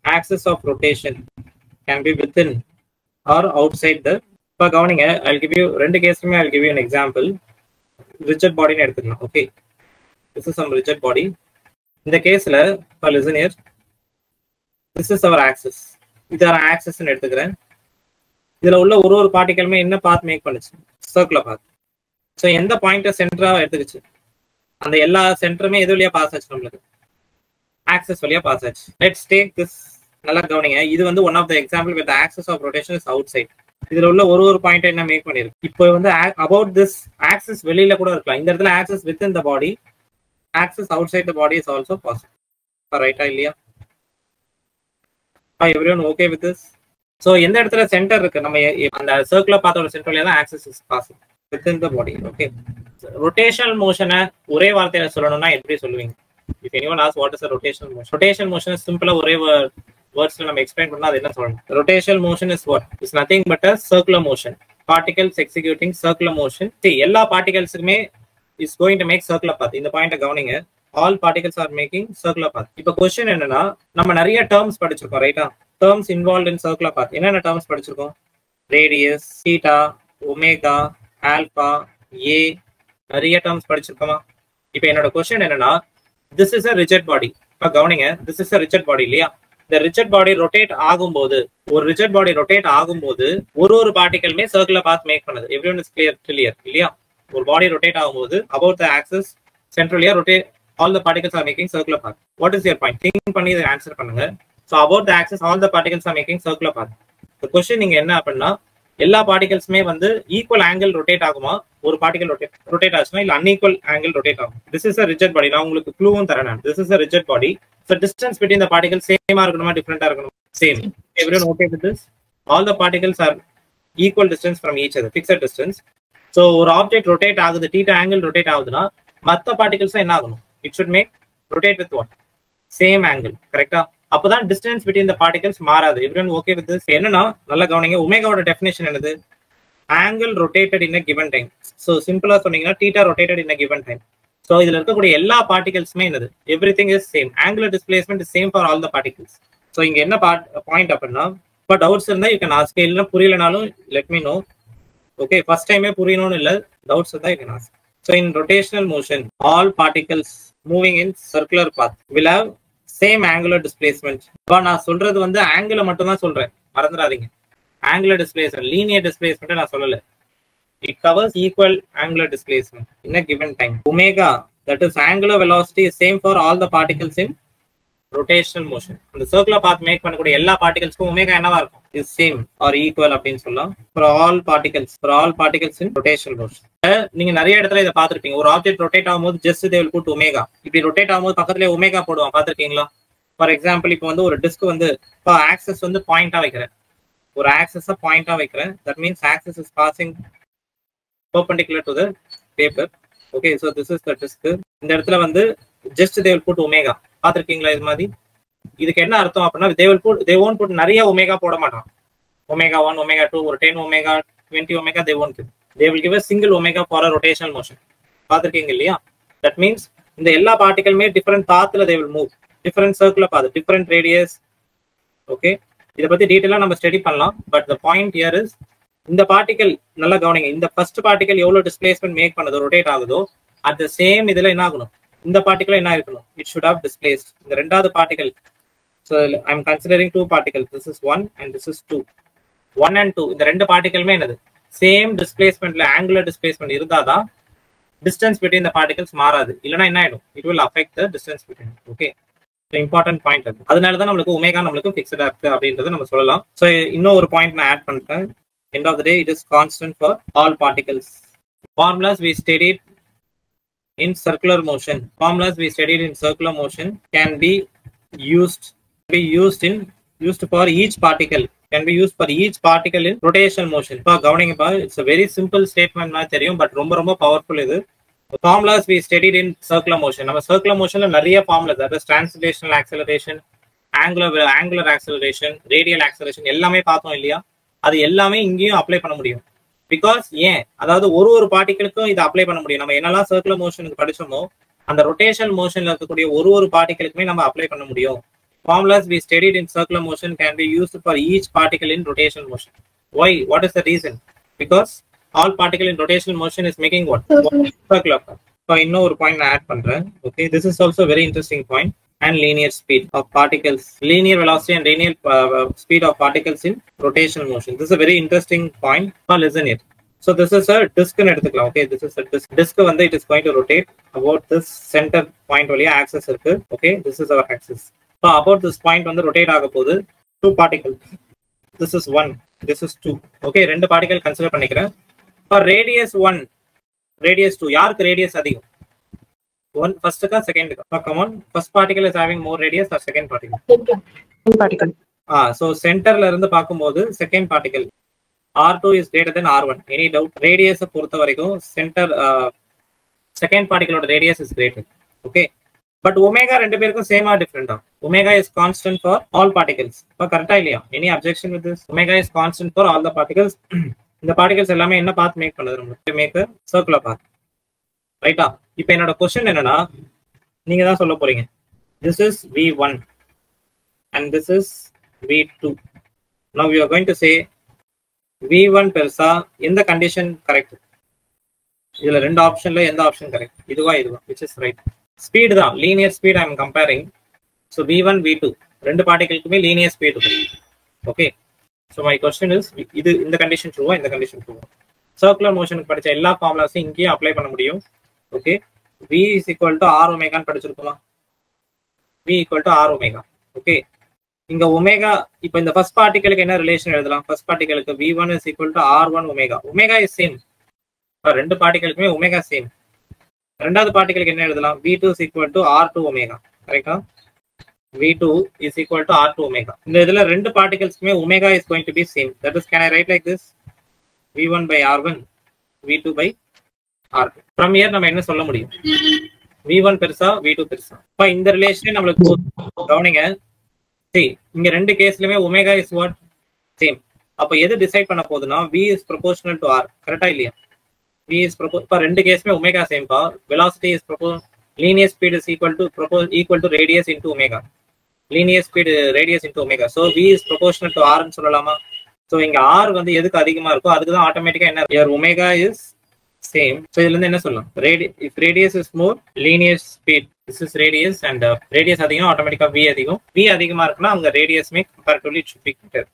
axis of rotation can be within or outside the. இப்போ கவனிங்க, I'll give you ரெண்டு கேஸ்லுமே I'll give you an example. Rigid body னு எடுத்துக்கலாம். Okay, this is some rigid body. இந்த கேஸ்ல இப்போ listen here, this is our axis. இது our axis னு எடுத்துக்கிறேன். இதுல உள்ள ஒரு பார்ட்டிகலுமே என்ன பாத் மேக் பண்ணுச்சு? Circular path. ஸோ எந்த பாயிண்ட்டை சென்டரா எடுத்துக்கிச்சு, அந்த எல்லா சென்டருமே எது வழியா பாஸ் ஆச்சு? நம்மளுக்கு ஆக்சஸ் வழியா பாஸ் ஆச்சு. Let's take this. நல்லா கவனிங்க, இது வந்து one of the example with axis of rotation is outside. இதுல உள்ள ஒரு பாயிண்ட் என்ன மேக் பண்ணிருக்கு? இப்போ வந்து அபவுட் திஸ் ஆக்சஸ் வெளியில கூட இருக்கலாம். இந்த இடத்துல axis with in the body, axis outside the body is also possible. ரைட்டா இல்லையா? Everyone okay with this? So எந்த இடத்துல சென்டர் இருக்கு, நம்ம அந்த சர்க்குலர் பாத்தோட சென்டர் வழியா தான் access is possible with in the body. Okay, rotational மோஷனை ஒரே வார்த்தையில சொல்லணும்னா எப்படி சொல்லுவீங்க? If anyone asks what is a rotational motion, rotational motion is simple ஒரே வேர்ட்ஸ்ல நம்ம எக்ஸ்பிளைன் பண்ணா அது என்ன சொல்லணும்? Rotational motion is what? It's nothing but a circular motion. Particles executing circular motion. See, எல்லா particlesக்குமே is going to make circular path. இந்த பாயிண்ட கவனிங்க, all particles are making circular path. இப்போ क्वेश्चन என்னன்னா, நம்ம நிறைய terms படிச்சிருக்கோம் ரைட்டா? Terms involved in circular path. என்னென்ன terms படிச்சிருக்கோம்? Radius, theta, omega, alpha, a, நிறைய terms படிச்சிருக்கோமா? இப்போ என்னோட क्वेश्चन என்னன்னா, this is a rigid body. இப்போ கவனிங்க, this is a rigid body இல்லையா? இந்த rigid body rotate ஆகும்போது, ஒரு rigid body rotate ஆகும்போது ஒரு பார்ட்டிகலுமே circular path மேக் பண்ணுது. everyone is clear இல்லையா? ஒரு பாடி rotate ஆகும்போது about the axis centrally rotate, all the particles are making circular path. What is your point? think பண்ணி இதை ஆன்சர் பண்ணுங்க. so about the axis all the particles are making circular path. the question நீங்க என்ன அப்படின்னா, எல்லா பார்ட்டிகல்ஸுமே வந்து equal angle rotate ஆகுமா? ஒரு பார்ட்டிகல் ரொட்டேட் ஆச்சுன்னா இல்ல அன்இக்குவல் ஆங்கிள் ரொட்டேட் ஆகும். This is a rigid body. நான் உங்களுக்கு க்ளூவும் தரேன் நான். this is a rigid body. so distance between the particles சேமா இருக்கணுமா டிஃபரெண்டா இருக்கணுமா? Same. everyone okay with this? all the particles are equal distance from each other, fixed distance. so ஒரு object rotate ஆகுது, θ angle rotate ஆகுதுன்னா மத்த particles என்ன ஆகணும்? it should make rotate with what? Same angle. கரெக்ட்டா? அப்பதான் டிஸ்டன்ஸ் பிட்வீன் த பார்ட்டிகல்ஸ் மாறாது. everyone okay with this? என்னன்னா நல்லா கவனிங்க, ஒமேகாவோட டெஃபினிஷன் என்னது? Angle rotated in a given time. so சிம்பிளா சொன்னீங்கன்னா θ rotated in a given time. so இதுல இருக்கக்கூடிய எல்லா பார்ட்டிகல்ஸ்மே என்னது? everything is same. angular displacement is same for all the particles. so இங்க என்ன பாயிண்ட் அப்படின்னா, இப்போ டவுட்ஸ் இருந்தா you can ask. இல்ல புரியலனாலும் let me know. okay, first time புரியணும்னு இல்ல, டவுட்ஸ் இருந்தா you can ask. so in rotational motion all particles moving in circular path will have same angular displacement. இப்போ நான் சொல்றது வந்து ஆங்கிள் மட்டும் தான் சொல்றேன், மறந்துடாதீங்க. angular displacement, linear displacement நான் சொல்லல. it covers equal angular displacement in a given time. omega, that is angular velocity, is same for all the particles in rotational motion. அந்த circular path மேக் பண்ணக்கூடிய எல்லா பார்ட்டிகல்ஸ்க்கும் omega என்னவா இருக்கும்? is same or equal அப்படின்னு சொல்லலாம். for all particles in rotational motion. நீங்க நிறைய இடத்துல இதை பார்த்திருப்பீங்க. ஒரு ஆப்ஜெக்ட் ரொட்டேட் ஆகும்போது just they will put omega. இப்படி ரொட்டேட் ஆகும்போது பக்கத்துல ஒமேகா போடுவான், பார்த்திருக்கீங்களா? ஃபார் எக்ஸாம்பிள் இப்போ வந்து ஒரு டிஸ்க் வந்து இப்போ ஆக்சஸ் வந்து பாயிண்டா வைக்கிறேன், ஒரு ஆக்சஸை பாயிண்டா வைக்கிறேன். That means access is passing perpendicular to the paper. okay, so this is the disk. இந்த இடத்துல வந்து just they will put omega. பார்த்திருக்கீங்களா இது மாதிரி? இதுக்கு என்ன அர்த்தம் அப்படின்னா, they won't put நிறைய ஒமேகா போட மாட்டான். omega 1, omega 2, ஒரு 10 omega, 20 omega they won't give. they will give a single omega for a rotational motion. பார்த்திருக்கீங்க இல்லையா? that means இந்த எல்லா பார்ட்டிகலுமே different Pathla they will move, different circular path, different radius. okay, இத பத்தி டீடைலா நம்ம study பண்ணலாம். But the point here is, இந்த particle நல்லா கவனிங்க, இந்த ஃபர்ஸ்ட் பார்ட்டிகல் எவ்வளவு டிஸ்பிளேஸ்மென்ட் மேக் பண்ணுதோ, ரொட்டேட் ஆகுதோ, at the same இதுல என்ன ஆகணும்? இந்த பார்ட்டிகல் என்ன இருக்கணும்? it should have displaced. இந்த ரெண்டாவது particle, so I am considering two particles, this is 1 and this is 2. 1 and 2 இந்த ரெண்டு பார்ட்டிகலுமே என்னது? சேம் டிஸ்பிளேஸ்மென்ட்ல ஆங்குலர் டிஸ்பிளேஸ்மென்ட் இருந்தாதான் டிஸ்டன்ஸ் பிட்வீன் த பார்ட்டிகல்ஸ் மாறாது. இல்லனா என்ன ஆயிடும்? it will affect the distance between. okay, important point அது. அதனால தான் நம்மளுக்கு ஒமேகா நம்மளுக்கு ஃபிக்ஸ்டா இருக்கு அப்படின்றத நம்ம சொல்லலாம். ஸோ இன்னும் ஒரு பாயிண்ட் நான் ஆட் பண்ணிட்டேன். end of the day it is constant for all particles. formulas we studied in circular motion can be used for each particle, can be used for each particle in rotational motion. இப்போ கவனிங்கப்பா, it's a very simple statement மாதிரி தெரியும், but ரொம்ப ரொம்ப powerful இது. formulas we studied in circular motion. நம்ம circular motionல நிறைய formulas, that is translational acceleration, angular acceleration, radial acceleration எல்லாமே பார்த்தோம் இல்லையா? அது எல்லாமே இங்கேயும் அப்ளை பண்ண முடியும். பிகாஸ் ஏன், அதாவது ஒரு பார்ட்டிகளுக்கும் இதை அப்ளை பண்ண முடியும். நம்ம என்னெல்லாம் சர்க்குலர் மோஷனுக்கு படிச்சோமோ அந்த ரொட்டேஷனல் மோஷன்ல இருக்கக்கூடிய ஒரு பார்ட்டிகளுக்குமே நம்ம அப்ளை பண்ண முடியும். formulas we studied in circular motion can be used for each particle in rotational motion. Why? What is the reason? Because all particle in rotational motion is making what? Circular path. So இன்னொரு point நான் add பண்றேன். Okay, this is also very interesting point. And linear speed of particles, linear velocity and linear speed of particles in rotational motion. This is a very interesting point. Listen it. So this is a disk in எடுத்துக்கலாம். Okay, this is a disk. Disk வந்து it is going to rotate about this center point வழியா axis இருக்கு. Okay, this is our axis. So about this point வந்து rotate ஆக போகுது. Two particles. This is 1. This is 2. Okay, ரெண்டு particle consider பண்ணிக்கிறேன். For radius 1, radius 2. யாருக்கு radius அதிகம்? One first ka second ka. Come on, first particle is having more radius or second particle? Second particle. So center la irundhu paakumbodhu second particle R2 is greater than R1. Any doubt? Radius பொறுத்த வரைக்கும் center second particle oda radius is greater. Okay, but omega ரெண்டு பேருக்கும் same or different? Omega is constant for all particles. அப்ப கரெக்ட்டா இல்லையா? Any objection with this? Omega is constant for all the particles. இந்த particles எல்லாமே என்ன path make பண்ணுது? நமக்கு make a circular path. ரைட்டா? இப்போ என்னோட क्वेश्चन என்னன்னா, நீங்க தான் சொல்ல போறீங்க. This is V1 and this is V2. Now you are going to say V1 பெருசா எந்த கண்டிஷன் கரெக்ட்? இதுல ரெண்டு ஆப்ஷன்ல எந்த ஆப்ஷன் கரெக்ட்? இதுவா which is right? ஸ்பீட் தான், linear speed I am comparing. So V1 V2 ரெண்டு பார்ட்டிகளுக்குமே லீனியர் ஸ்பீட் இருக்கு. Okay, so my question is இது இந்த கண்டிஷன் ட்ரூவா இந்த கண்டிஷன் ட்ரூவா? சர்க்குலர் மோஷனுக்கு படிச்ச எல்லா ஃபார்முலாஸையும் இங்கேயும் அப்ளை பண்ண முடியும். Okay, V is equal to R omega ன்னு படிச்சிருக்கோமா? V equal to R omega. Okay, இங்க ஒமேகா இப்போ இந்த ஃபர்ஸ்ட் பார்ட்டிகளுக்கு என்ன ரிலேஷன் எழுதலாம்? ஃபர்ஸ்ட் பார்ட்டிகளுக்கு V1 is equal to R1 omega. Omega is same. ரெண்டு பார்ட்டிகளுக்குமே ஒமேகா சேம். ரெண்டாவது பார்ட்டிகளுக்கு என்ன எழுதலாம்? V2 is equal to R2 omega. கரெக்ட்டா? V2 is equal to R2 omega. இந்த இதுல ரெண்டு பார்ட்டிகல்ஸ்க்குமே omega is going to be same. That is, can I write like this? V1 by R1, V2 by R2. From here நம்ம என்ன சொல்ல முடியும்? V1 பெருசா, V2 பெருசா? அப்ப இந்த ரிலேஷன் நமக்கு கவனிங்க. சரி, இங்க ரெண்டு கேஸ்லயுமே ஒமேகா is what? Same. அப்ப எது டிசைட் பண்ண போகுதுன்னா V is proportional to R. கரெக்ட்டா இல்லையா? V is proportional. ரெண்டு கேஸ்மே ஒமேகா சேம் பா. Velocity is proportional. Linear speed is equal to radius into omega. Linear speed radius into omega. So V is proportional to R ன்னு சொல்லலாமா? So இங்க R வந்து எதுக்கு அதிகமா இருக்கோ அதுக்கு தான் ஆட்டோமேட்டிக்கா என்ன? Your omega is same. So இதுல இருந்து என்ன சொல்லலாம்? If radius is more, linear speed. This is radius and radius அதிகம், ஆட்டோமேட்டிக்கா V அதிகம். V அதிகமா இருக்குன்னா அங்க radius May comparatively should be greater.